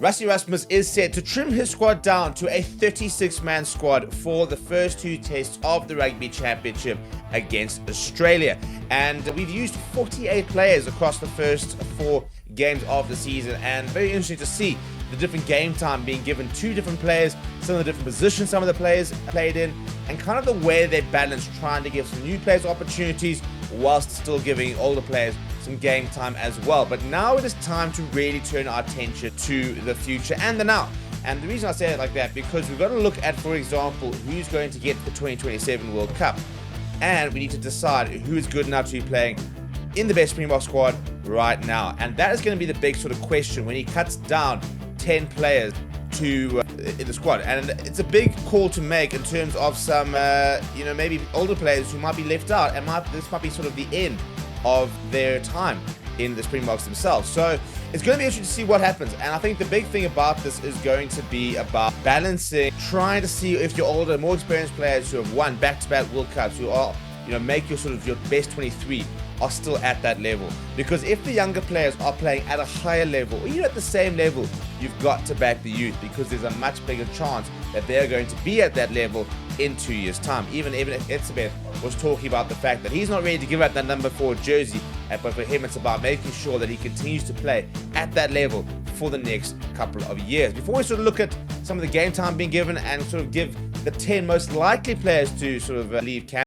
Rassie Erasmus is set to trim his squad down to a 36-man squad for the first two tests of the Rugby Championship against Australia. And we've used 48 players across the first 4 games of the season, and very interesting to see the different game time being given to different players, some of the different positions some of the players played in, and kind of the way they balance trying to give some new players opportunities whilst still giving older players some game time as well. But now it is time to really turn our attention to the future and the now. And the reason I say it like that, because we've got to look at, for example, who's going to get the 2027 World Cup. And we need to decide who is good enough to be playing in the best Springbok squad right now. And that is going to be the big sort of question when he cuts down 10 players to in the squad. And it's a big call to make in terms of some, maybe older players who might be left out, and this might be sort of the end of their time in the Springboks themselves. So it's going to be interesting to see what happens. And I think the big thing about this is going to be about balancing, trying to see if your older, more experienced players who have won back-to-back World Cups, who are, make your sort of your best 23, are still at that level. Because if the younger players are playing at a higher level, or even at the same level, you've got to back the youth, because there's a much bigger chance that they're going to be at that level in 2 years' time. Even if Etzebeth was talking about the fact that he's not ready to give up that number 4 jersey, but for him it's about making sure that he continues to play at that level for the next couple of years. Before we sort of look at some of the game time being given and sort of give the 10 most likely players to sort of leave camp,